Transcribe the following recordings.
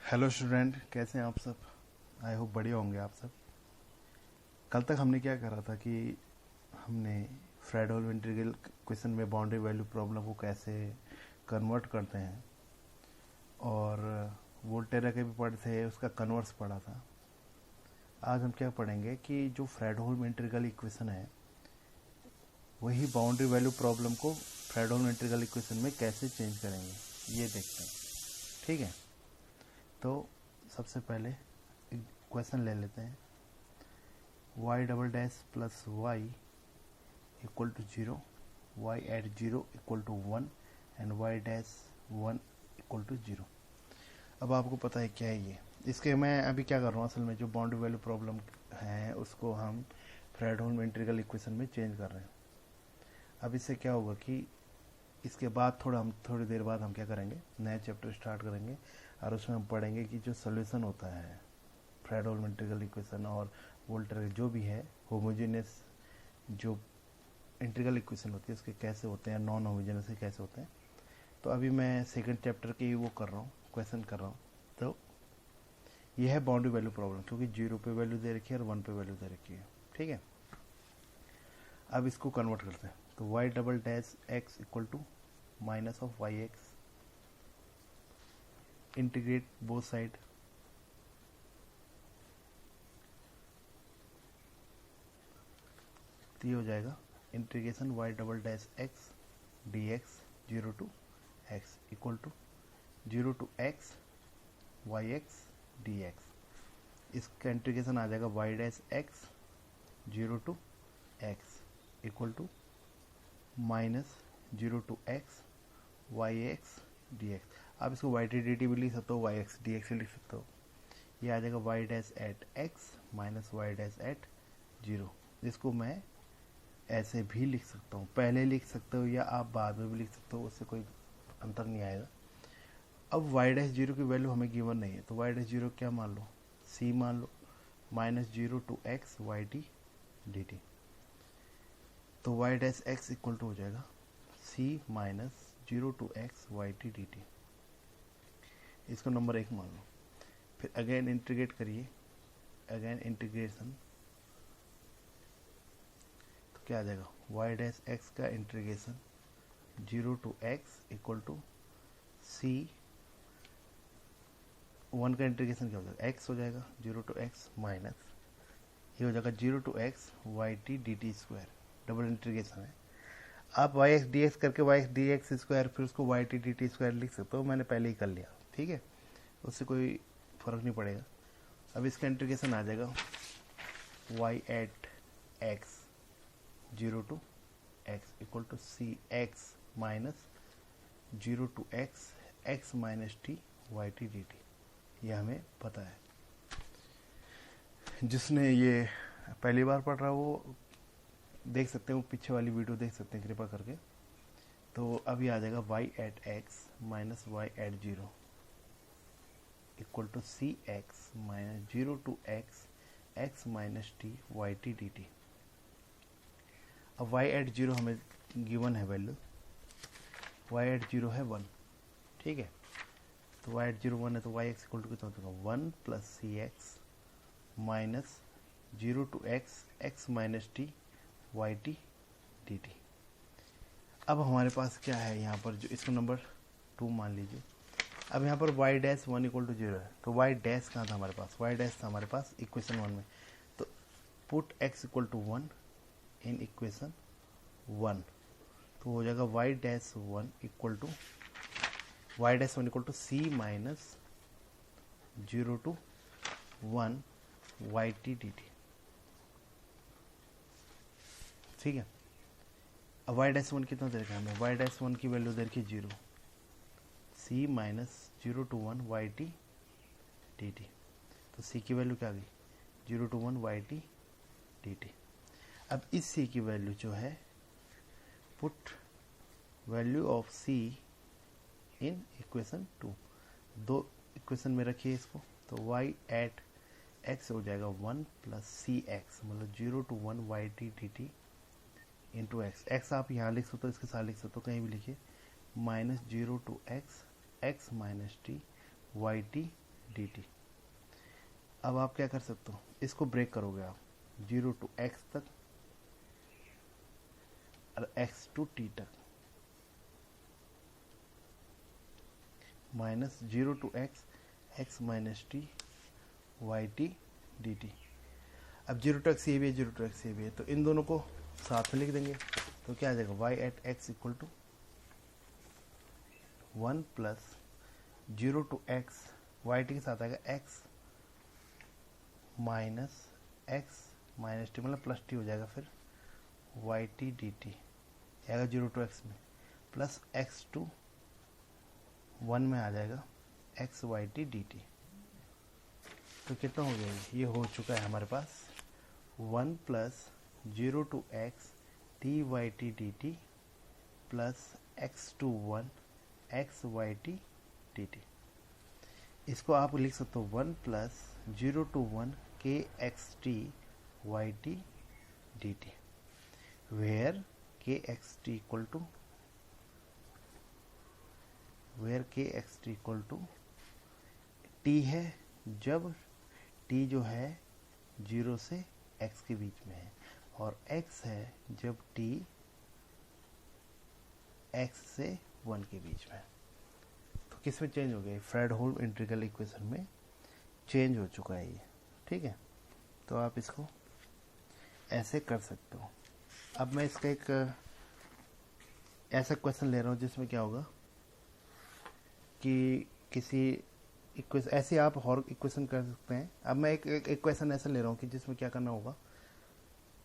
Hello student, कैसे हैं आप सब। आई होप बढ़िया होंगे आप सब। कल तक हमने क्या करा था कि हमने फ्रेडहोल इंटीग्रल क्वेश्चन में बाउंड्री वैल्यू प्रॉब्लम को कैसे कन्वर्ट करते हैं और वोल्टेरा के भी पढ़े थे, उसका कन्वर्स पढ़ा था। आज हम क्या पढ़ेंगे कि जो फ्रेडहोल इंटीग्रल इक्वेशन है वही बाउंड्री वैल्यू प्रॉब्लम को फ्रेडहोल इंटीग्रल इक्वेशन में कैसे चेंज करेंगे ये देखते हैं। ठीक है, तो सबसे पहले क्वेश्चन ले लेते हैं। y double dash plus y equal to zero, y at zero equal to one and y dash one equal to zero. अब आपको पता है क्या है ये। इसके मैं अभी क्या कर रहा हूँ, असल में जो बाउंड्री वैल्यू प्रॉब्लम है उसको हम फ्रेडहोल इंटीग्रल इक्वेशन में चेंज कर रहे हैं। अब इससे क्या होगा कि इसके बाद थोड़ी देर बाद हम क्या करेंगे, नया चैप्टर स्टार्ट करेंगे और उसमें हम पढ़ेंगे कि जो सोल्यूशन होता है फ्रेडहोल इंटीग्रल इक्वेशन और वोल्टेरा जो भी है, होमोजेनियस जो इंटीग्रल इक्वेशन होती है उसके कैसे होते हैं, नॉन होमोजेनियस के कैसे होते हैं। तो अभी मैं सेकंड चैप्टर की वो कर रहा हूँ, क्वेश्चन कर रहा हूँ। तो ये है बाउंड्री वैल्यू प्रॉब्लम, क्योंकि जीरो पे वैल्यू दे रखी है और वन पे वैल्यू दे रखी है। ठीक है, अब इसको कन्वर्ट करते हैं। तो y double dash x equal to minus of y x, integrate both side, तो ये हो जाएगा integration y double dash x d x zero to x equal to zero to x y x d x. इसका integration आ जाएगा y dash x zero to x equal to minus zero to x y x d x. आप इसको Y t d T भी लिख सकते हो, Y x d x लिख सकते हो। ये आ जाएगा y dash at x minus y dash at zero. इसको मैं ऐसे भी लिख सकता हूँ, पहले लिख सकते हो या आप बाद में भी लिख सकते हो, उससे कोई अंतर नहीं आएगा। अब वाई डैश जीरो की वैल्यू हमें गिवन नहीं है, तो वाई डैश जीरो क्या मान लो, सी मान लो, minus zero to x y t d t. तो y dash x equal to हो जाएगा c minus zero to x y t d t. इसको नंबर एक मान लो। फिर अगेन इंटीग्रेट करिए, अगेन इंटीग्रेशन, तो क्या आ जाएगा वाई डैश एक्स का integration zero to x equal to c, one का इंटीग्रेशन क्या हो जाएगा, एक्स हो जाएगा जीरो टू एक्स माइनस ये हो जाएगा zero to x y t d t square. Double integration है। आप वाई एक्स डी एक्स करके y x d x square फिर उसको y t d t square लिख सकते हो, मैंने पहले ही कर लिया। ठीक है, उससे कोई फर्क नहीं पड़ेगा। अब इसका इंटीग्रेशन आ जाएगा y at x zero to x equal to c x minus zero to x x minus t y t d t. ये हमें पता है। जिसने ये पहली बार पढ़ रहा वो देख सकते हैं, वो पीछे वाली वीडियो देख सकते हैं कृपा करके। तो अभी आ जाएगा y at x minus y at zero equal to c x minus zero to x x minus t y t d t. अब वाई एट जीरो हमें गिवन है वैल्यू, वाई एट जीरो है वन। ठीक है, तो Y at zero one है, तो Y x equal to कितना होगा, one plus c x minus zero to x x minus t y t d t. अब हमारे पास क्या है यहाँ पर, जो इसको नंबर टू मान लीजिए। अब यहाँ पर y dash one equal to zero है, तो वाई डैश कहाँ था हमारे पास, वाई डैश था हमारे पास इक्वेशन वन में। तो put x equal to one in equation one, तो हो जाएगा y dash one equal to c minus zero to one y t d t. ठीक है, अब वाई डैश वन कितना दे रखा है हमें, वाई डैश वन की वैल्यू दे रखी है zero, C minus zero to one y t d t. तो सी की वैल्यू क्या आ गई, zero to one y t d t. अब इस सी की वैल्यू जो है, put value of C in equation two, दो इक्वेशन में रखिए इसको। तो वाई एट एक्स हो जाएगा वन प्लस सी एक्स, मतलब zero to one y t d T into x. X आप यहाँ लिख सकते हो, इसके साथ लिख सकते हो, कहीं भी लिखिए, minus zero to x x minus t y t dt। अब आप क्या कर सकते हो, इसको ब्रेक करोगे आप 0 to x तक और x to t तक, minus 0 to x x minus t y t d t. अब 0 to x ये भी है, 0 to x ये भी है, तो इन दोनों को साथ में लिख देंगे तो क्या आ जाएगा, y at x equal to 1 plus 0 to x y t के साथ आएगा x minus x minus t, मतलब प्लस टी हो जाएगा, फिर वाई टी डी टी आएगा 0 to x में, प्लस x टू 1 में आ जाएगा x y t d t. तो कितना हो गया, ये हो चुका है हमारे पास 1 plus 0 to x t y t d t plus x to 1 x y t d t. इसको आप लिख सकते हो 1 plus 0 to 1 k x t y t d t, where k x t equal to t है जब T जो है 0 से x के बीच में है, और x है जब t x से 1 के बीच में है। तो किस में चेंज हो गया, फ्रेडहोल्म इंटीग्रल इक्वेशन में चेंज हो चुका है ये, ठीक है। तो आप इसको ऐसे कर सकते हो। अब मैं इसका एक ऐसा क्वेश्चन ले रहा हूँ जिसमें क्या होगा कि किसी इक्वेशन, ऐसे आप और इक्वेशन कर सकते हैं। अब मैं एक क्वेश्चन ऐसा ले रहा हूँ कि जिसमें क्या करना होगा,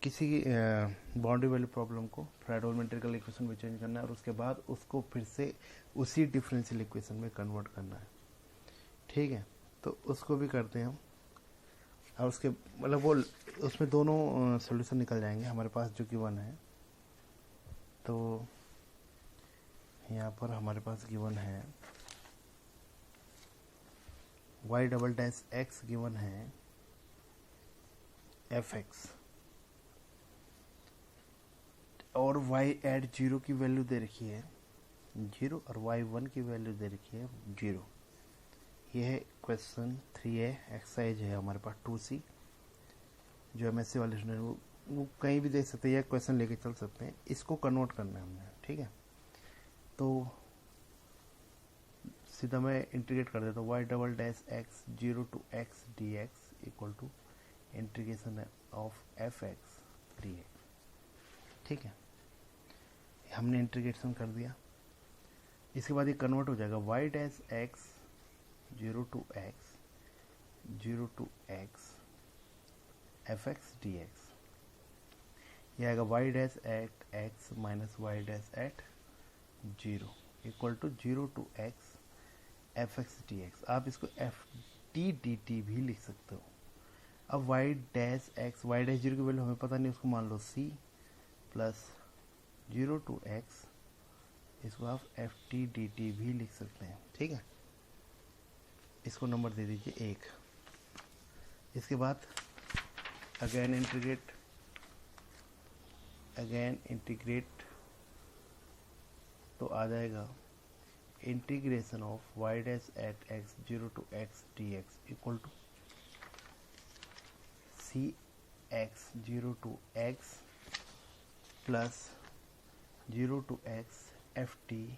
किसी बाउंड्री वैल्यू प्रॉब्लम को फ्रेडहोल्म इंटीग्रल इक्वेशन में चेंज करना है और उसके बाद उसको फिर से उसी डिफरेंशियल इक्वेशन में कन्वर्ट करना है, ठीक है। तो उसको भी करते हैं हम, और उसके मतलब वो उसमें दोनों सॉल्यूशन निकल जाएंगे हमारे पास जो गिवन है। तो यहाँ पर हमारे पास गिवन है y double dash x given है एफ एक्स, और y एट 0 की वैल्यू दे रखी है 0 और y1 की वैल्यू दे रखी है 0। ये है क्वेश्चन 3A एक्सरसाइज है हमारे पास 2C। जो MSc वाले स्टूडेंट वो कहीं भी देख सकते हैं या क्वेश्चन लेके चल सकते हैं। इसको कन्वर्ट करना है हमने, ठीक है। तो सीधा मैं इंटीग्रेट कर देता हूँ, y double dash x 0 to x d x equal to integration of f x d x, ठीक है। हमने इंटीग्रेशन कर दिया। इसके बाद ये कन्वर्ट हो जाएगा y dash x 0 to x f x d x. यह आएगा y dash at x minus y dash at 0 equal to 0 to x f x d x. आप इसको एफ टी डी टी भी लिख सकते हो। अब y dash x, y dash 0 की वैल्यू हमें पता नहीं, उसको मान लो c प्लस 0 to x, इसको आप एफ टी डी टी भी लिख सकते हैं, ठीक है। इसको नंबर दे दीजिए 1। इसके बाद अगेन इंटीग्रेट तो आ जाएगा integration of y dash at x 0 to x dx equal to c x 0 to x plus 0 to x f t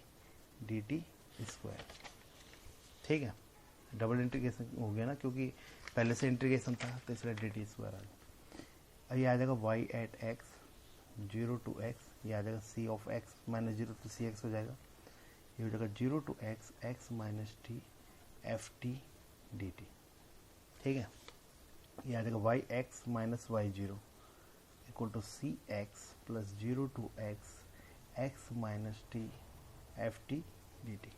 d t square, ठीक है। डबल इंटीग्रेशन हो गया ना, क्योंकि पहले से इंटीग्रेशन था तो इसलिए डी टी स्क्वायर आ गया। ये आ जाएगा y at x 0 to x, ये आ जाएगा c of x minus 0 to c x हो जाएगा। ये हो जाएगा 0 to x x minus t f t d t, ठीक है। ये आ जाएगा y x minus y 0 equal to c x plus 0 to x x minus t f t d t.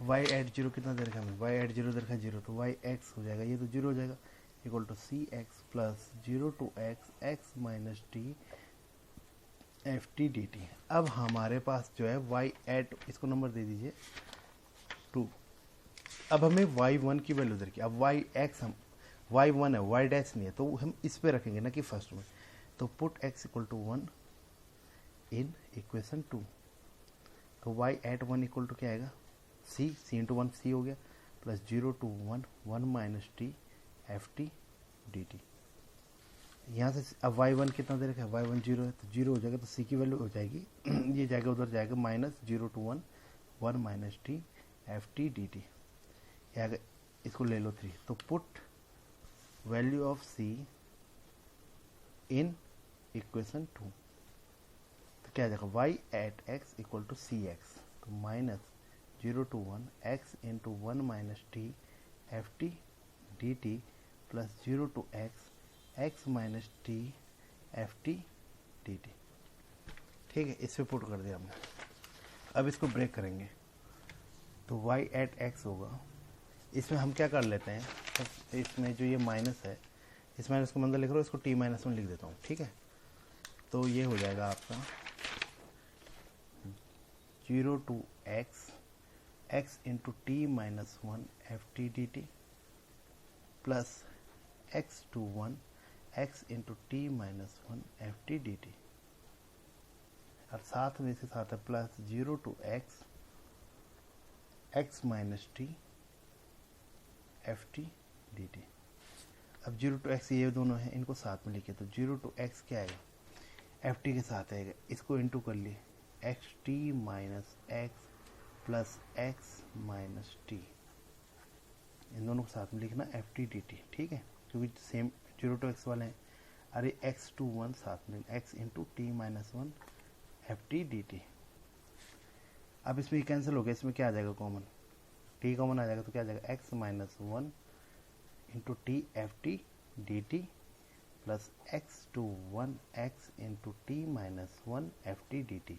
y at 0 कितना दे रखा है हमें, y एट 0 दे रखा है 0, तो y x हो जाएगा, ये तो 0 हो जाएगा, equal to c x plus 0 to x x minus t f t d t. अब हमारे पास जो है y एट, इसको नंबर दे दीजिए 2। अब हमें y1 की वैल्यू दे रखी है। अब y x हम y1 है, y डैश नहीं है, तो हम इस पे रखेंगे ना कि फर्स्ट में। तो put x equal to 1 in equation 2। तो y एट 1 इक्वल टू क्या आएगा, c इंटू 1 c हो गया, plus 0 to 1 1 minus t f t d T. यहाँ से अब y1 कितना दे रखा है, y1 जीरो है तो जीरो हो जाएगा, तो c की वैल्यू हो जाएगी ये जाएगा उधर जाएगा minus 0 to 1 1 minus t f t d t. इसको ले लो 3, तो put value of c in equation 2, तो क्या आ जाएगा y at x equal to c x, तो minus 0 to 1 x into 1 minus t f t d t plus 0 to x minus t f t d t. ठीक है, इस पे put कर दिया हमने। अब इसको ब्रेक करेंगे तो y एट x होगा, इसमें हम क्या कर लेते हैं, तो इसमें जो ये माइनस है, इस माइनस को अंदर लिख रहा हूँ, इसको t माइनस में लिख देता हूँ। ठीक है, तो ये हो जाएगा आपका 0 to x into t minus 1 f t d t plus x to 1 x into t minus 1 f t d T, और साथ में इसके साथ है plus 0 to x minus t f t d t. अब 0 to x ये दोनों हैं, इनको साथ में लिखे तो 0 to x क्या आएगा, एफ टी के साथ आएगा, इसको इंटू कर लिए x t minus x plus x minus t, इन दोनों को साथ में लिखना एफ टी डी टी। ठीक है, क्योंकि सेम 0 to x वाले हैं। अरे x to 1 साथ में x into t minus 1 f t d t. अब इसमें कैंसिल हो गया, इसमें क्या आ जाएगा कॉमन, t कॉमन आ जाएगा, तो क्या आ जाएगा x minus 1 into t f t d t plus x to 1 x into t minus 1 f t d t.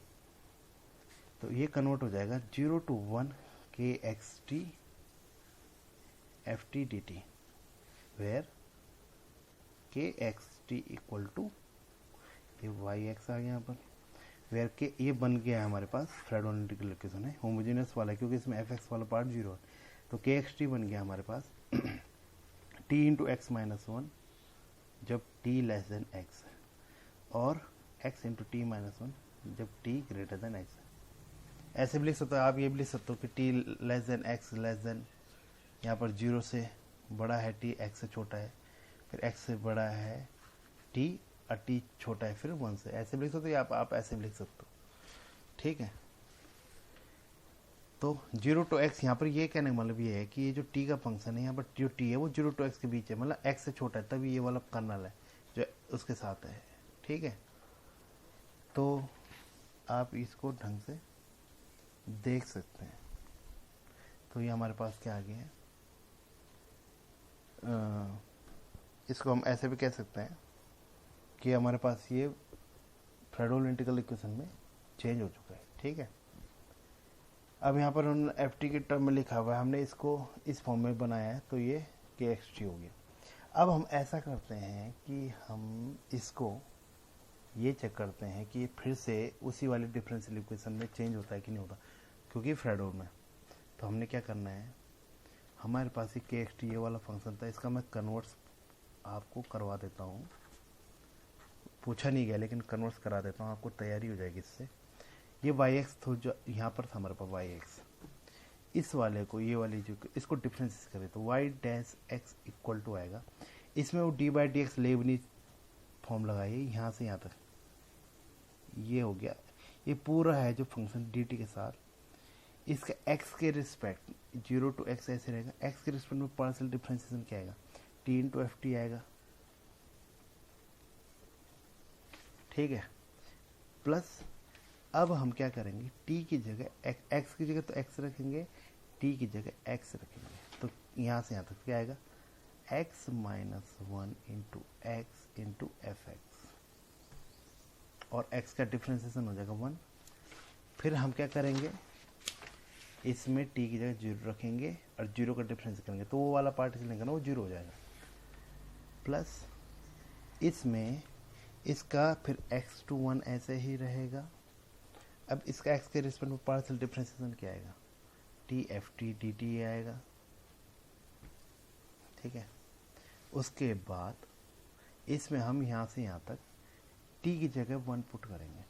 तो ये कन्वर्ट हो जाएगा 0 to 1 k x t f t d t, where k x t equal to ये y x आ गया यहाँ पर, where के ये बन गया है हमारे पास फ्रेडहोल इंटीग्रल इक्वेशन है, होमोजेनियस वाला है क्योंकि इसमें एफ एक्स वाला पार्ट जीरो है, तो के एक्स टी बन गया हमारे पास टी इंटू एक्स माइनस 1 जब टी लेस देन एक्स है, और एक्स इंटू टी माइनस 1 जब टी ग्रेटर देन एक्स है। ऐसे भी लिख सकते हो आप, ये भी लिख सकते हो कि T less than x less than, यहाँ पर 0 से बड़ा है टी, एक्स से छोटा है, फिर x से बड़ा है t और t छोटा है फिर 1 से, ऐसे भी लिख सकते हो, आप ऐसे भी लिख सकते हो। ठीक है, तो 0 to x यहाँ पर ये कहने का मतलब ये है कि ये जो t का फंक्शन है यहाँ पर जो t है वो 0 to x के बीच है, मतलब x से छोटा है, तभी ये वाला कर्नल है जो उसके साथ है। ठीक है, तो आप इसको ढंग से देख सकते हैं। तो ये हमारे पास क्या आ गया है, इसको हम ऐसे भी कह सकते हैं कि हमारे पास ये फ्रेडहोल इंटीग्रल इक्वेशन में चेंज हो चुका है। ठीक है, अब यहाँ पर उन्होंने एफ टी के टर्म में लिखा हुआ है, हमने इसको इस फॉर्म में बनाया है, तो ये के एक्स टी हो गया। अब हम ऐसा करते हैं कि हम इसको ये चेक करते हैं कि फिर से उसी वाली डिफरेंशियल इक्वेशन में चेंज होता है कि नहीं होता, क्योंकि फ्रेडहोल में। तो हमने क्या करना है, हमारे पास ये के एक्स टी ये वाला फंक्शन था, इसका मैं कन्वर्ट्स आपको करवा देता हूँ, पूछा नहीं गया लेकिन कन्वर्ट्स करा देता हूँ, आपको तैयारी हो जाएगी इससे। ये वाई एक्स तो जो यहाँ पर था हमारे पास वाई एक्स, इस वाले को ये वाली जो इसको डिफरेंस करें तो y dash x equal to आएगा, इसमें वो d by d x Leibniz form लगाइए यहाँ से यहाँ तक, ये हो गया, ये पूरा है जो फंक्शन डी टी के साथ, इसका एक्स के रिस्पेक्ट 0 to x ऐसे रहेगा, एक्स के रिस्पेक्ट में पार्शियल डिफरेंशिएशन क्या आएगा, टी इंटू एफ टी आएगा। ठीक है, प्लस अब हम क्या करेंगे, t की जगह x की जगह तो x रखेंगे, t की जगह x रखेंगे, तो यहाँ से यहाँ तक क्या आएगा, x minus 1 into x into F x, और x का डिफरेंशिएशन हो जाएगा 1। फिर हम क्या करेंगे, इसमें t की जगह 0 रखेंगे और 0 का डिफरेंस करेंगे, तो वो वाला पार्ट लेंगे ना वो 0 हो जाएगा, प्लस इसमें इसका फिर x to 1 ऐसे ही रहेगा। अब इसका x के रिस्पेक्ट में पार्शियल डिफरेंशिएशन क्या आएगा, T f t d T आएगा। ठीक है, उसके बाद इसमें हम यहाँ से यहाँ तक t की जगह 1 पुट करेंगे,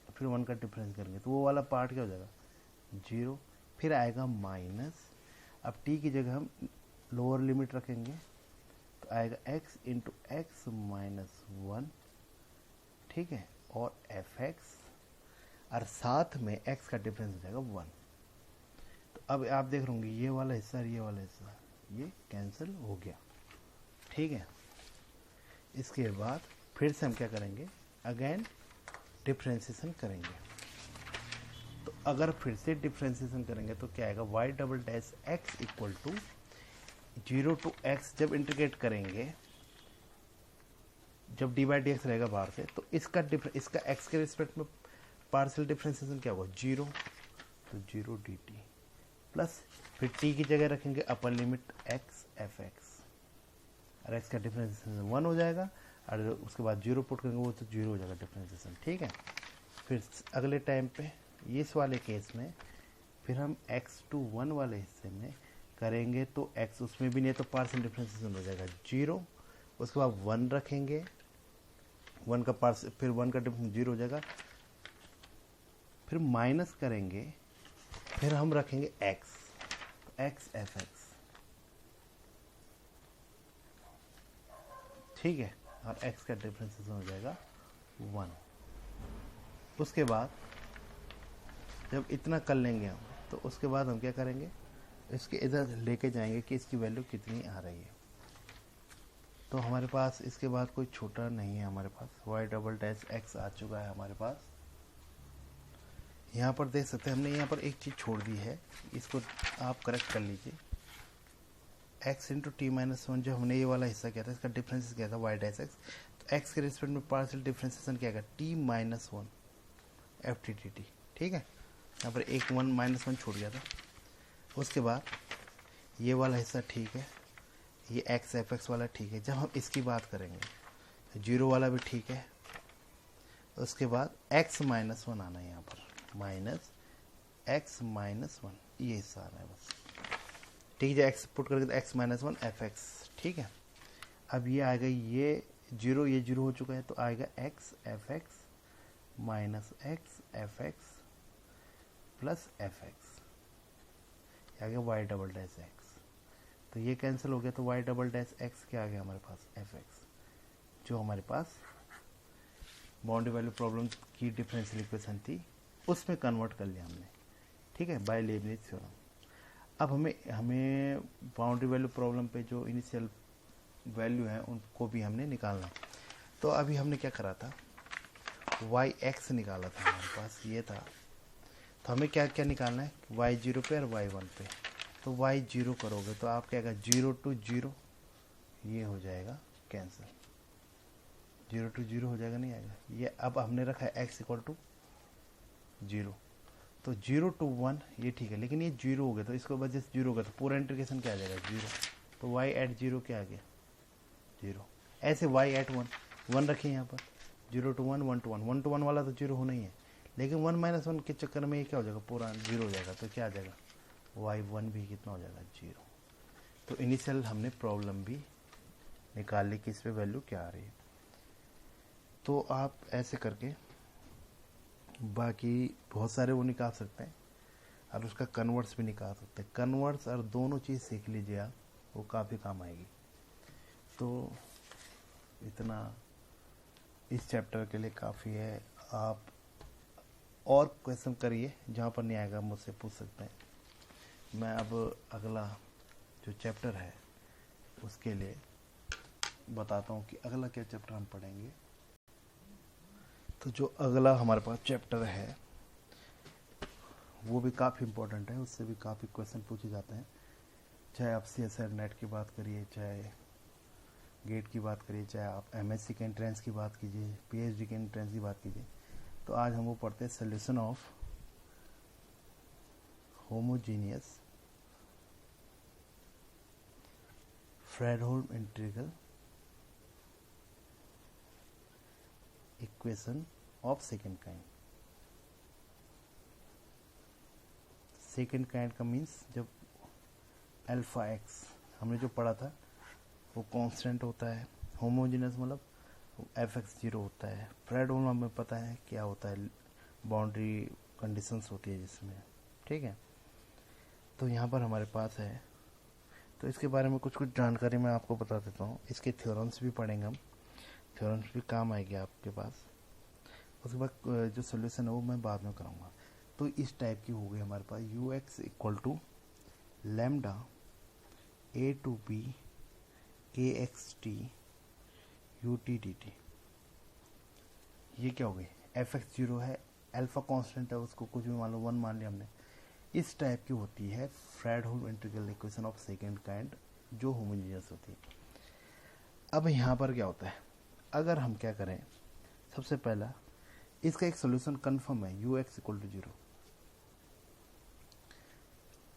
फिर 1 का डिफरेंस करेंगे, तो वो वाला पार्ट क्या हो जाएगा 0, फिर आएगा माइनस, अब t की जगह हम लोअर लिमिट रखेंगे तो आएगा x इंटू एक्स माइनस 1, ठीक है, और fx, और साथ में x का डिफरेंस हो जाएगा 1। तो अब आप देख रहे होंगे ये वाला हिस्सा और ये वाला हिस्सा ये कैंसिल हो गया, ठीक है। इसके बाद फिर से हम क्या करेंगे, अगेन डिफ्रेंसिएशन करेंगे। तो अगर फिर से डिफ्रेंसिएशन करेंगे तो क्या आएगा, y double dash x equal to 0 to x, जब इंटीग्रेट करेंगे, जब डी बाई डी एक्स रहेगा बाहर से, तो इसका x के रिस्पेक्ट में पार्शियल डिफ्रेंसिएशन क्या होगा, 0, तो 0 dt प्लस फिर t की जगह रखेंगे अपर लिमिट x fx, और x का डिफ्रेंसिएशन 1 हो जाएगा, और उसके बाद 0 पुट करेंगे वो तो 0 हो जाएगा डिफ्रेंसिएशन, ठीक है। फिर अगले टाइम पे इस वाले केस में फिर हम x टू 1 वाले हिस्से में करेंगे तो x उसमें भी नहीं तो पार्शियल डिफ्रेंसिएशन हो जाएगा 0, उसके बाद 1 रखेंगे, 1 का पार्शियल, फिर 1 का डिफरेंस 0 हो जाएगा, फिर माइनस करेंगे, फिर हम रखेंगे x, तो x fx, ठीक है, और x का डिफरेंसिएशन हो जाएगा 1। उसके बाद जब इतना कर लेंगे हम, तो उसके बाद हम क्या करेंगे, इसके इधर लेके जाएंगे कि इसकी वैल्यू कितनी आ रही है। तो हमारे पास इसके बाद कोई छोटा नहीं है, हमारे पास y डबल डैश x आ चुका है हमारे पास। यहाँ पर देख सकते हैं हमने यहाँ पर एक चीज़ छोड़ दी है, इसको आप करेक्ट कर लीजिए। x इंटू टी माइनस 1 जो हमने ये वाला हिस्सा किया था, इसका डिफरेंस क्या था y डैश x, तो x के रिस्पेक्ट में पार्शियल डिफरेंशिएशन क्या है, t minus 1 f T t T, ठीक है। यहाँ पर एक 1 माइनस 1 छूट गया था। उसके बाद ये वाला हिस्सा ठीक है, ये x एफ एक्स वाला ठीक है। जब हम इसकी बात करेंगे 0 वाला भी ठीक है। उसके बाद x माइनस 1 आना है यहाँ पर, माइनस x माइनस 1, ये हिस्सा आना है बस, ठीक है। x पुट करके तो x माइनस 1 एफ एक्स, ठीक है। अब ये आएगा, ये 0 ये 0 हो चुका है, तो आएगा x f x minus x f x plus f x, आ गया y डबल डैश x। तो ये कैंसिल हो गया, तो y डबल डैश x क्या आ गया हमारे पास, एफ एक्स, जो हमारे पास बाउंड्री वैल्यू प्रॉब्लम की डिफरेंशियल इक्वेशन थी उसमें कन्वर्ट कर लिया हमने, ठीक है, बाय लीबनिज़ थ्योरम। अब हमें बाउंड्री वैल्यू प्रॉब्लम पे जो इनिशियल वैल्यू है उनको भी हमने निकालना। तो अभी हमने क्या करा था, वाई एक्स निकाला था, हमारे पास ये था। तो हमें क्या क्या निकालना है, वाई 0 पे और वाई 1 पे। तो वाई 0 करोगे तो आप क्या, 0 टू 0 ये हो जाएगा कैंसिल, 0 टू 0 हो जाएगा, नहीं आएगा ये। अब हमने रखा है एक्स इक्वल टू 0, तो 0 टू 1 ये ठीक है, लेकिन ये 0 हो गया, तो इसको वजह से 0 हो गया, तो पूरा इंटीग्रेशन क्या आ जाएगा 0। तो y एट 0 क्या आ गया 0। ऐसे y एट 1 रखें यहाँ पर, 0 टू 1 1 टू 1, 1 टू 1 वाला तो 0 होना ही है, लेकिन 1 माइनस 1 के चक्कर में ये क्या हो जाएगा, पूरा 0 हो जाएगा। तो क्या आ जाएगा, y1 भी कितना हो जाएगा 0। तो इनिशियल हमने प्रॉब्लम भी निकाल ली कि इस पर वैल्यू क्या आ रही है। तो आप ऐसे करके बाकी बहुत सारे वो निकाल सकते हैं, और उसका कन्वर्ट्स भी निकाल सकते हैं। कन्वर्ट्स और दोनों चीज़ सीख लीजिए आप, वो काफ़ी काम आएगी। तो इतना इस चैप्टर के लिए काफ़ी है। आप और क्वेश्चन करिए, जहाँ पर नहीं आएगा मुझसे पूछ सकते हैं। मैं अब अगला जो चैप्टर है उसके लिए बताता हूँ कि अगला क्या चैप्टर हम पढ़ेंगे। तो जो अगला हमारे पास चैप्टर है वो भी काफ़ी इम्पोर्टेंट है, उससे भी काफ़ी क्वेश्चन पूछे जाते हैं। चाहे आप CSIR नेट की बात करिए, चाहे गेट की बात करिए, चाहे आप MSc के एंट्रेंस की बात कीजिए, PhD के एंट्रेंस की बात कीजिए। तो आज हम वो पढ़ते हैं solution of homogeneous Fredholm integral equation of second kind. Second kind का मीन्स जब अल्फा एक्स हमने जो पढ़ा था वो कांस्टेंट होता है, होमोजेनस मतलब fx 0 होता है, फ्रेडहोल्म हमें पता है क्या होता है, बाउंड्री कंडीशंस होती है जिसमें, ठीक है। तो यहाँ पर हमारे पास है तो इसके बारे में कुछ कुछ जानकारी मैं आपको बता देता हूँ। इसके थ्योरम्स भी पढ़ेंगे हम, थ्योरम्स भी काम आएगी आपके पास। उसके बाद जो सोल्यूशन है वो मैं बाद में कराऊंगा। तो इस टाइप की हो गई हमारे पास u x equal to lambda a to b k x t u t d t. ये क्या हो गई, एफ एक्स जीरो है, अल्फा कांस्टेंट है, उसको कुछ भी मान लो 1 मान लिया हमने। इस टाइप की होती है Fredholm integral equation of second kind, जो होमोजेनियस होती है। अब यहाँ पर क्या होता है, अगर हम क्या करें, सबसे पहला इसका एक सोल्यूशन कन्फर्म है, u x equal to zero.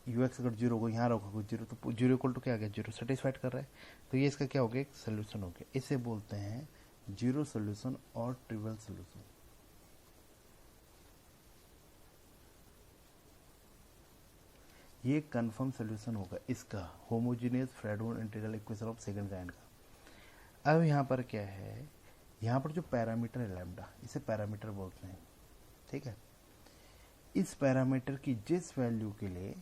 U x अगर जीरो को यहाँ रखा कुछ जीरो, तो जीरो इक्वल टू क्या आ गया, जीरो सेटिस्फाइड कर रहा है। तो ये इसका क्या हो गया, एक सोल्यूशन हो गया। इसे बोलते हैं जीरो सोल्यूशन और ट्रिवियल सोल्यूशन। ये कंफर्म सोल्यूशन होगा इसका homogeneous Fredholm integral equation of second kind का। अब यहाँ पर क्या है, यहाँ पर जो पैरामीटर है लैम्डा, इसे पैरामीटर बोलते हैं, ठीक है। इस पैरामीटर की जिस वैल्यू के लिए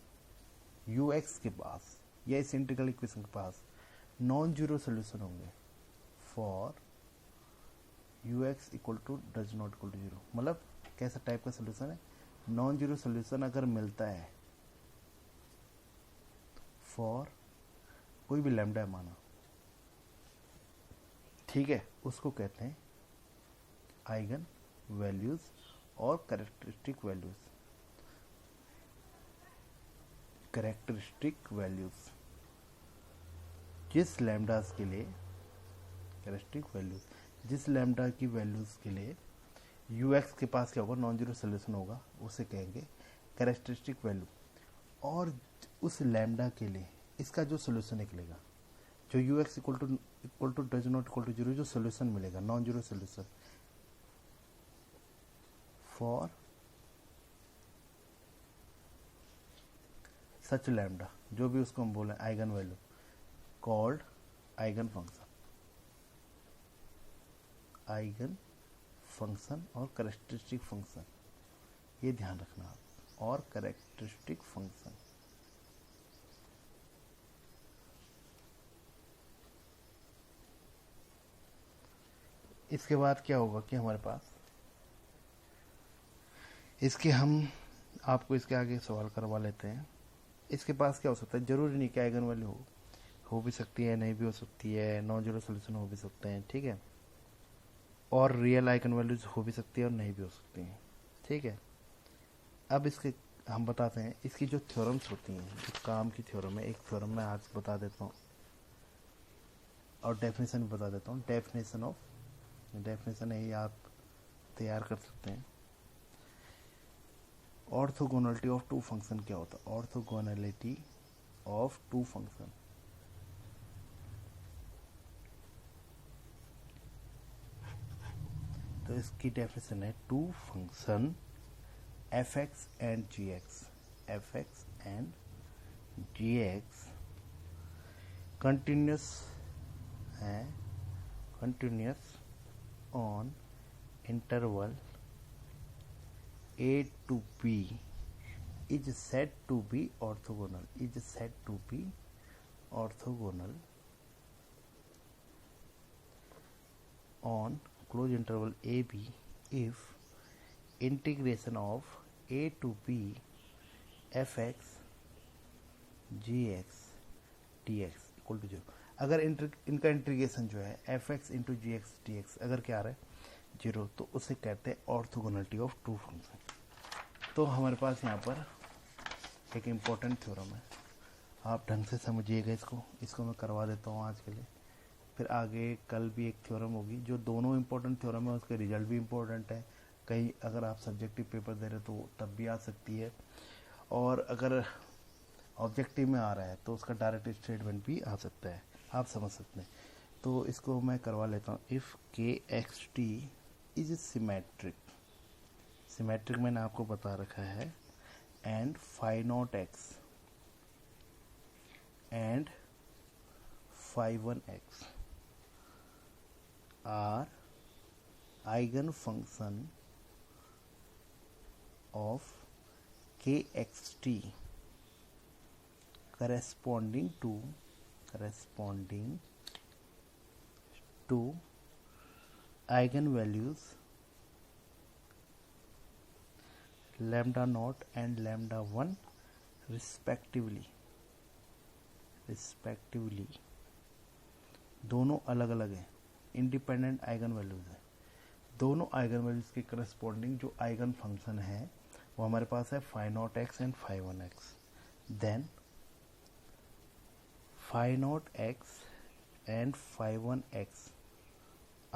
यू एक्स के पास या इस इंटीग्रल इक्वेशन के पास नॉन जीरो सोल्यूशन होंगे for u x equal to does not equal to zero. मतलब कैसा टाइप का सोल्यूशन है, नॉन जीरो सोल्यूशन अगर मिलता है फॉर कोई भी लैम्डा है माना, ठीक है, उसको कहते हैं आइगन वैल्यूज और कैरेक्टरिस्टिक वैल्यूज। कैरेक्टरिस्टिक वैल्यूज जिस लैम्डास के लिए, कैरेक्टरिस्टिक वैल्यूज जिस लैम्डा की वैल्यूज के लिए यू एक्स के पास क्या होगा, नॉन जीरो सोल्यूशन होगा, उसे कहेंगे कैरेक्टरिस्टिक वैल्यू। और उस लैम्डा के लिए इसका जो सोल्यूशन निकलेगा, जो u x equal to does not equal to zero, जो सोल्यूशन मिलेगा non zero solution for such lambda, जो भी उसको हम बोले eigen value, called eigen function. Eigen function और कैरेक्टरिस्टिक फंक्शन, ये ध्यान रखना आप, और कैरेक्टरिस्टिक फंक्शन। इसके बाद क्या होगा कि हमारे पास इसके हम आपको इसके आगे सवाल करवा लेते हैं। इसके पास क्या हो सकता है, जरूरी नहीं कि आइगन वैल्यू हो भी सकती है, नहीं भी हो सकती है, नॉन जीरो सोल्यूशन हो भी सकते हैं, ठीक है, और रियल आइगन वैल्यूज हो भी सकती है और नहीं भी हो सकती हैं, ठीक है। अब इसके हम बताते हैं इसकी जो थ्योरम्स होती हैं, जो काम की थ्योरम है, एक थ्योरम मैं आज बता देता हूँ और डेफिनेशन भी बता देता हूँ। डेफिनेशन है, ये आप तैयार कर सकते हैं। ऑर्थोगोनलिटी ऑफ टू फंक्शन क्या होता है, ऑर्थोगोनलिटी ऑफ टू फंक्शन। तो इसकी डेफिनेशन है, two function f x and g x, f x and g x continuous है, continuous on interval a to b is said to be orthogonal, is said to be orthogonal on close interval a b if integration of a to b fx gx dx equal to 0। अगर इनका integration जो है f x into g x d x अगर क्या आ रहा है zero, तो उसे कहते हैं ऑर्थोगोनलिटी ऑफ टू फंक्शन। तो हमारे पास यहाँ पर एक इम्पोर्टेंट थ्योरम है, आप ढंग से समझिएगा इसको मैं करवा देता हूँ आज के लिए। फिर आगे कल भी एक थ्योरम होगी, जो दोनों इम्पोर्टेंट थ्योरम है, उसके रिजल्ट भी इम्पोर्टेंट है। कहीं अगर आप सब्जेक्टिव पेपर दे रहे तो तब भी आ सकती है, और अगर ऑब्जेक्टिव में आ रहा है तो उसका डायरेक्ट स्टेटमेंट भी आ सकता है, आप समझ सकते हैं। तो इसको मैं करवा लेता हूँ। If k x t is symmetric, symmetric मैंने आपको बता रखा है, and phi naught x and phi one x are eigen function of k x t corresponding to corresponding to eigenvalues lambda naught and lambda 1 respectively दोनों अलग अलग हैं, independent eigen values है। दोनों आइगन वैल्यूज के करस्पॉन्डिंग जो eigen function है वो हमारे पास है phi naught x and phi one x. Then phi naught x and phi one x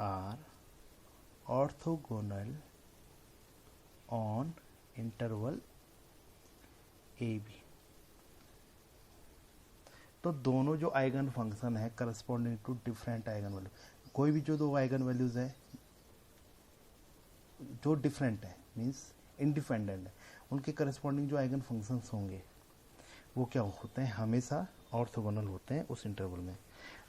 are orthogonal on interval a b. तो दोनों जो आइगन फंक्शन है corresponding to different eigen value, कोई भी जो दो आइगन वैल्यूज है जो डिफरेंट है मीन्स इंडिपेंडेंट है, उनके करस्पॉन्डिंग जो आइगन फंक्शंस होंगे वो क्या होते हैं, हमेशा ऑर्थोगोनल होते हैं उस इंटरवल में।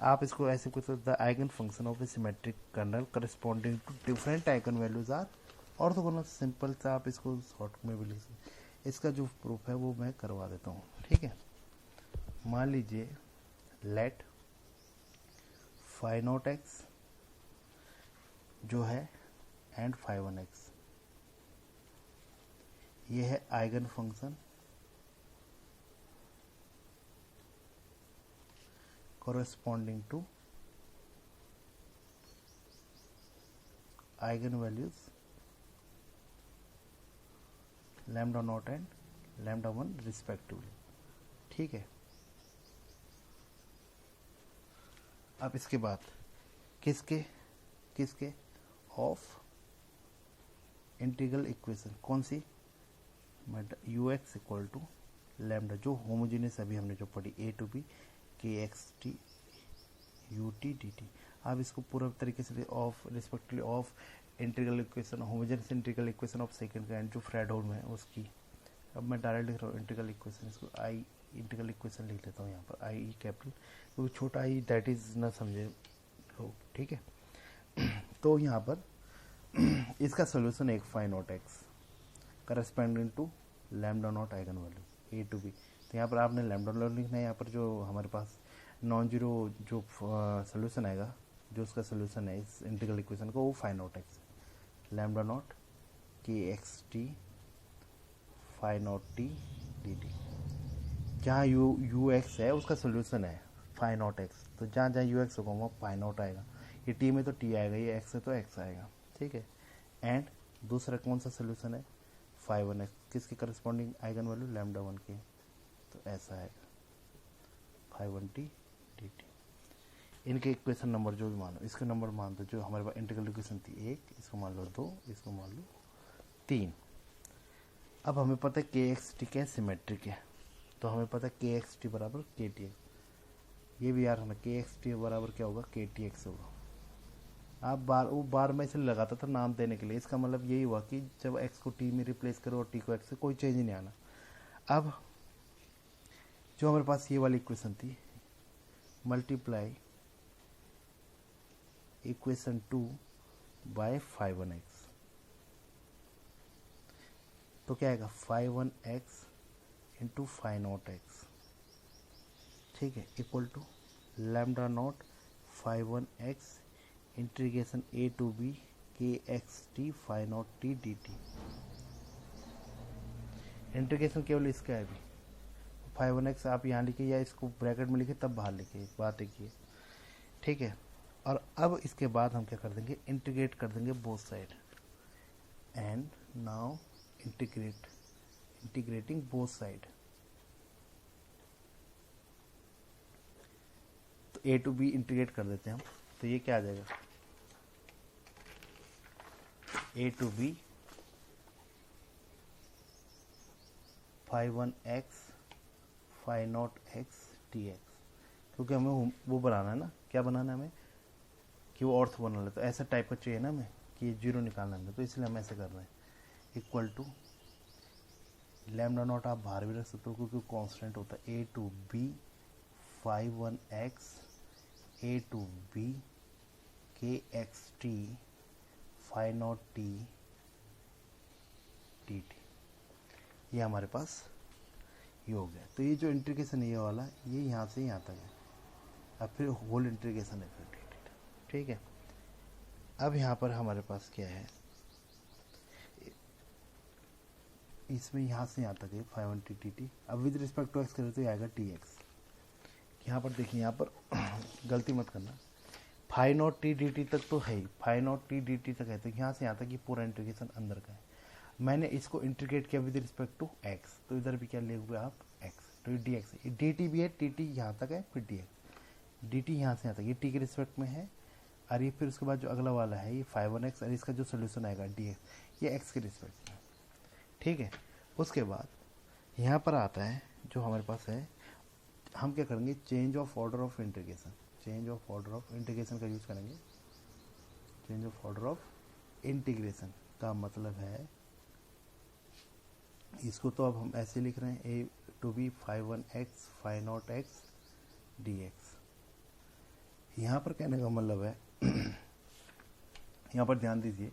आप इसको ऐसे कुछ the eigen function of a symmetric kernel corresponding to different eigen values are orthogonal. Simple से आप इसको शॉर्ट में भी लिख सकते। इसका जो प्रूफ है वो मैं करवा देता हूँ, ठीक है। मान लीजिए लेट फाई नॉट एक्स जो है एंड फाई वन एक्स, ये है eigen function corresponding to eigen values lambda naught and lambda 1 respectively, ठीक है। अब इसके बाद किसके ऑफ इंटीग्रल इक्वेशन कौन सी, u x equal to lambda, जो होमोजेनियस अभी हमने जो पढ़ी a to b k x t u t d t. आप इसको पूरा तरीके से of respectively of integral equation, homogeneous integral equation of second kind जो फ्रेडहोल्म है उसकी। अब मैं डायरेक्ट लिख रहा हूँ इंटीग्रल इक्वेशन, इसको आई इंटीग्रल इक्वेशन लिख लेता हूँ यहाँ पर, आई कैपिटल, क्योंकि छोटा आई दैट इज ना समझे लोग, ठीक है। तो यहाँ पर इसका सोल्यूशन एक phi naught x corresponding to lambda naught eigen value a to b. तो यहाँ पर आपने लैम्डा नॉट लिखना है, यहाँ पर जो हमारे पास नॉन जीरो जो सोल्यूशन आएगा, जो उसका सोल्यूशन है इस इंटीग्रल इक्वेशन को, वो phi naught x lambda naught k x t phi naught t d t. जहाँ यू एक्स है उसका सोल्यूशन है फाई नॉट एक्स, तो जहाँ जहाँ यू एक्स होगा वहाँ फाई नॉट आएगा, ये टी में तो टी आएगा, ये एक्स है तो एक्स आएगा, ठीक है। एंड दूसरा कौन सा सोल्यूशन है फाई वन एक्स, किसके corresponding eigen value lambda one के, तो ऐसा है phi one t d t. इनके इक्वेशन नंबर जो भी मानो, इसके नंबर मान दो, जो हमारे पास इंटीग्रल इक्वेशन थी एक, इसको मान लो दो, इसको मान लो तीन। अब हमें पता है के एक्स टी क्या सिमेट्रिक है, तो हमें पता है के एक्स टी बराबर के टी एक्स, ये भी यार हमें के एक्स टी बराबर क्या होगा के टी एक्स होगा। आप बार में इसे लगाता था नाम देने के लिए, इसका मतलब यही हुआ कि जब एक्स को टी में रिप्लेस करो और टी को एक्स से, कोई चेंज नहीं आना। अब जो हमारे पास ये वाली इक्वेशन थी, multiply equation 2 by phi one x, तो क्या आएगा phi one x into phi naught x, ठीक है, equal to lambda naught phi one x integration a to b k x t phi naught t d t. Integration केवल इसका है अभी, five one x आप यहाँ लिखिए या इसको ब्रैकेट में लिखिए तब बाहर लिखिए, बात देखिए, ठीक है। और अब इसके बाद हम क्या कर देंगे, इंटीग्रेट कर देंगे both side, and now integrating both side, तो ए टू बी इंटीग्रेट कर देते हैं हम, तो ये क्या आ जाएगा a to b five one x phi naught x t x, क्योंकि हमें वो बनाना है ना, क्या बनाना है हमें कि वो ऑर्थोगोनल है, तो ऐसा टाइप का चाहिए ना हमें कि ये जीरो निकालना है, तो इसलिए हम ऐसे कर रहे हैं। इक्वल टू लैम्डा नॉट आप बाहर भी रख सकते हो क्योंकि कांस्टेंट होता है, a to b five one x a to b k x t phi naught t t t, ये हमारे पास ये हो गया। तो ये जो इंटीग्रेशन ये वाला, ये यहाँ से यहाँ तक है, अब फिर होल इंटीग्रेशन है फिर डी टी। ठीक है, अब यहाँ पर हमारे पास क्या है, इसमें यहाँ से यहाँ तक है 500 टी टी। अब विद रिस्पेक्ट टू एक्स करें तो ये आएगा टी एक्स। यहाँ पर देखिए, यहाँ पर गलती मत करना, 5 टी डी टी तक तो है ही, 5 टी डी टी तक है, तो यहाँ से यहाँ तक ये पूरा इंटीग्रेशन अंदर का है। मैंने इसको इंटीग्रेट किया विद रिस्पेक्ट टू एक्स, तो इधर भी क्या ले हुए आप एक्स, तो ये डी एक्स है, डी टी भी है, टी टी यहाँ तक है, फिर डी एक्स, डी टी यहाँ से यहाँ तक, ये टी के रिस्पेक्ट में है। और ये फिर उसके बाद जो अगला वाला है ये 5/x, और इसका जो सोल्यूशन आएगा डी एक्स, ये एक्स के रिस्पेक्ट में। ठीक है, उसके बाद यहाँ पर आता है जो हमारे पास है, हम क्या करेंगे, change of order of integration, change of order of integration का यूज़ करेंगे। Change of order of integration का मतलब है, इसको तो अब हम ऐसे लिख रहे हैं, ए to B 5/x 5/x dx। यहाँ पर कहने का मतलब है यहाँ पर ध्यान दीजिए,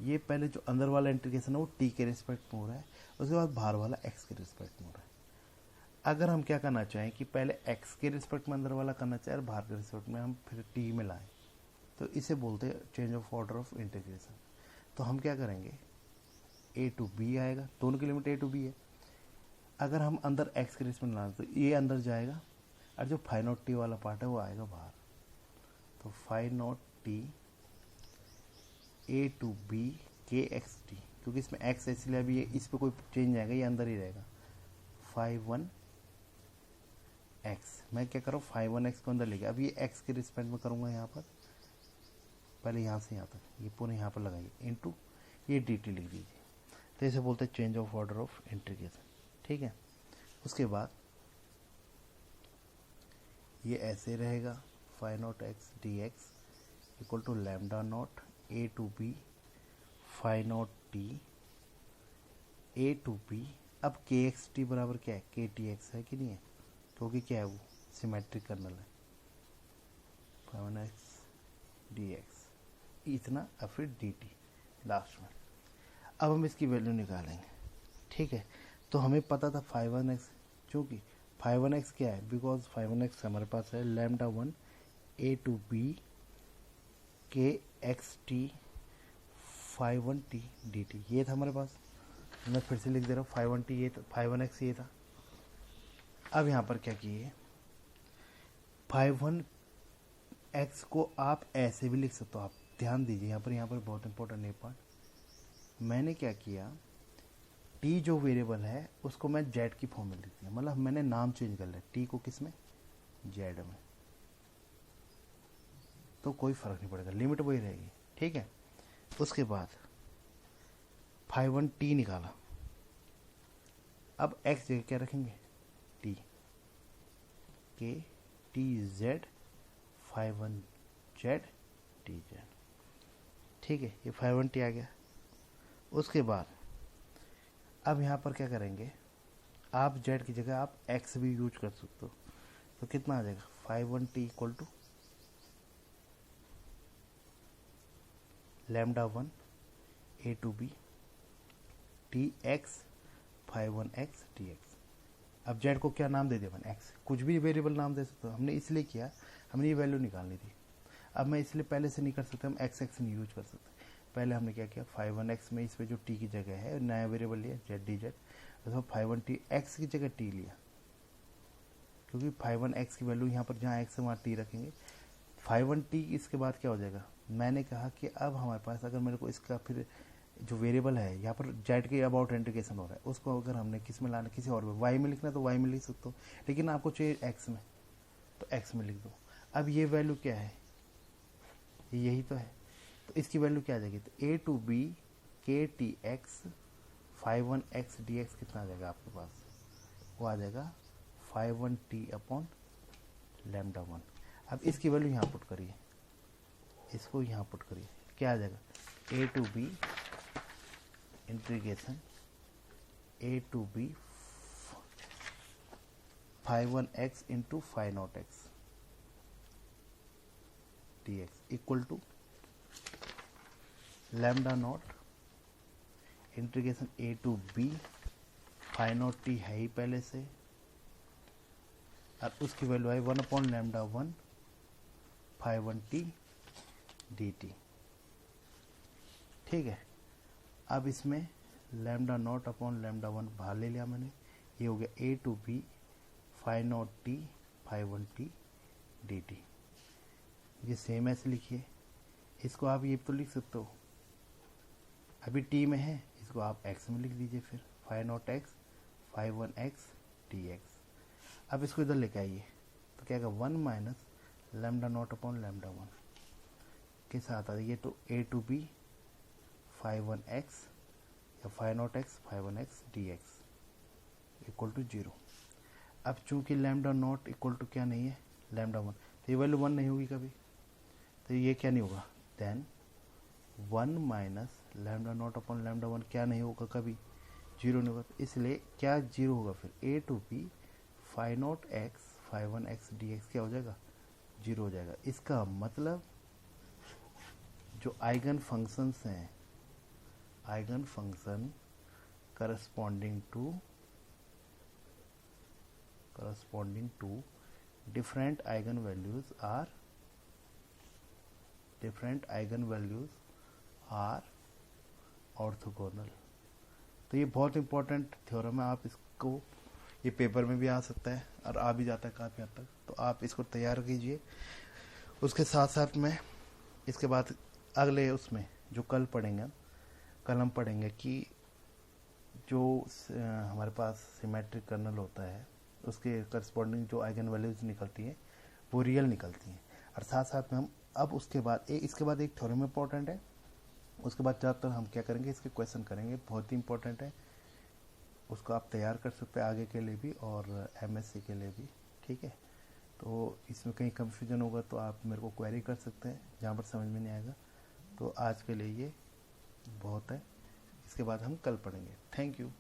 ये पहले जो अंदर वाला इंटीग्रेशन है वो टी के रिस्पेक्ट में हो रहा है, उसके बाद बाहर वाला एक्स के रिस्पेक्ट में हो रहा है। अगर हम क्या करना चाहें कि पहले एक्स के रिस्पेक्ट में अंदर वाला करना चाहें और बाहर के रिस्पेक्ट में हम फिर टी में लाएं, तो इसे बोलते हैं change of order of integration. तो हम क्या करेंगे, ए टू बी आएगा, दोनों की लिमिट ए टू बी है। अगर हम अंदर एक्स के रिस्पेक्ट में लाएं तो ये अंदर जाएगा, और जो 5/t वाला पार्ट है वो आएगा बाहर। तो 5/t a to b k x T, क्योंकि इसमें एक्स इसलिए अभी इस पर कोई चेंज आएगा, ये अंदर ही रहेगा। 5/1x, मैं क्या करूँ 5/1x को अंदर लेके, अब ये x के रिस्पेक्ट में करूँगा, यहाँ पर पहले यहाँ से यहाँ तक, ये पूरे यहाँ पर लगाइए, इनटू ये डी टी लिख दीजिए। तो इसे बोलते हैं change of order of integration. ठीक है, उसके बाद ये ऐसे रहेगा, 5/x dx equal to lambda naught a to b 5/t a to b. अब के एक्स टी बराबर क्या है, के टी एक्स है कि नहीं है, क्योंकि क्या है वो सिमेट्रिक कर्नल है, 5/x dx इतना, और फिर डी टी लास्ट में। अब हम इसकी वैल्यू निकालेंगे। ठीक है, तो हमें पता था 5/x, क्योंकि 5/x क्या है, बिकॉज 5/x हमारे पास है lambda 1 a to b k x T 5/1t D t, ये था हमारे पास। मैं फिर से लिख दे रहा हूँ, 5/1t ये था, 5/1x ये था। अब यहाँ पर क्या किए, 5/1x को आप ऐसे भी लिख सकते हो, आप ध्यान दीजिए यहाँ पर बहुत इंपॉर्टेंट है पार्ट। मैंने क्या किया, t जो वेरिएबल है उसको मैं z की फॉर्म में लिख दिया, मतलब मैंने नाम चेंज कर लिया, t को किस में, z में, तो कोई फर्क नहीं पड़ेगा, लिमिट वही रहेगी। ठीक है, उसके बाद 5/1t निकाला, अब x जगह क्या रखेंगे, t, के टी जेड 5/1z dz। ठीक है, ये 5/1t आ गया। उसके बाद अब यहाँ पर क्या करेंगे, आप z की जगह आप x भी यूज कर सकते हो, तो कितना आ जाएगा, 5/1t equal to lambda 1 a to b t x 5/1x dx। अब z को क्या नाम दे दिया मैंने, x, कुछ भी वेरिएबल नाम दे सकते हो, हमने इसलिए किया, हमने ये वैल्यू निकालनी थी। अब मैं इसलिए पहले से नहीं कर सकता, हम x नहीं यूज कर सकते। पहले हमने क्या किया, 5/1x में इस पर जो t की जगह है नया वेरिएबल लिया z dz, तो 5/1t x की जगह t लिया, क्योंकि 5/1x की वैल्यू यहाँ पर जहाँ x है वहाँ t रखेंगे। 5/1t इसके बाद क्या हो जाएगा, मैंने कहा कि अब हमारे पास अगर मेरे को इसका फिर जो वेरिएबल है यहाँ पर z के अबाउट इंटीग्रेशन हो रहा है, उसको अगर हमने किस में लाना, किसी और में y में लिखना तो y में लिख सकते हो, लेकिन आपको चाहिए x में, तो x में लिख दो। अब ये वैल्यू क्या है, यही तो है, तो इसकी वैल्यू क्या आ जाएगी, तो ए टू बी के टी एक्स 5/1x dx कितना आ जाएगा आपके पास, वो आ जाएगा 5/1t अपॉन लैम्डा 1। अब इसकी वैल्यू यहाँ पुट करिए, इसको यहाँ पुट करिए, क्या आ जाएगा, a to b integration a to b 5/1x into 5/0x dx equal to lambda naught integration a to b 5/0t है ही पहले से, और उसकी वैल्यू आई 1/λ1 φ1t dt। ठीक है, अब इसमें λ0/λ1 बाहर ले लिया मैंने, ये हो गया a to b φ0t φ1t dt। ये सेम ऐसे लिखिए, इसको आप ये तो लिख सकते हो, अभी t में है, इसको आप x में लिख दीजिए, फिर φ0x φ1x dx। अब इसको इधर लेके आइए तो क्या होगा 1 माइनस λ0/λ1 के साथ आ ये तो a to b φ1x या φ0x φ1x dx equal to 0। अब चूंकि λ0 इक्वल टू क्या नहीं है λ1, तो ये वैल्यू 1 नहीं होगी कभी, तो ये क्या नहीं होगा, देन 1 माइनस λ0/λ1 क्या नहीं होगा कभी, 0 नहीं होगा। तो इसलिए क्या 0 होगा, फिर a to b φ0x φ1x dx क्या हो जाएगा, 0 हो जाएगा। इसका मतलब जो आइगन फंक्शंस हैं, eigen function corresponding to different eigenvalues are orthogonal। तो ये बहुत इंपॉर्टेंट थ्योरम है, आप इसको ये पेपर में भी आ सकता है और आ भी जाता है काफ़ी हद तक, तो आप इसको तैयार कीजिए। उसके साथ साथ में इसके बाद अगले उसमें जो कल हम पढ़ेंगे कि जो हमारे पास सिमेट्रिक कर्नल होता है उसके करस्पॉन्डिंग जो आइगन वैल्यूज निकलती हैं वो रियल निकलती हैं। और साथ साथ में हम अब उसके बाद इसके बाद एक थ्योरम इंपॉर्टेंट है, उसके बाद ज़्यादातर हम क्या करेंगे, इसके क्वेश्चन करेंगे, बहुत ही इंपॉर्टेंट है, उसको आप तैयार कर सकते हैं आगे के लिए भी और एमएससी के लिए भी। ठीक है, तो इसमें कहीं कंफ्यूजन होगा तो आप मेरे को क्वेरी कर सकते हैं, जहाँ पर समझ में नहीं आएगा। तो आज के लिए ये बहुत है, इसके बाद हम कल पढ़ेंगे। Thank you.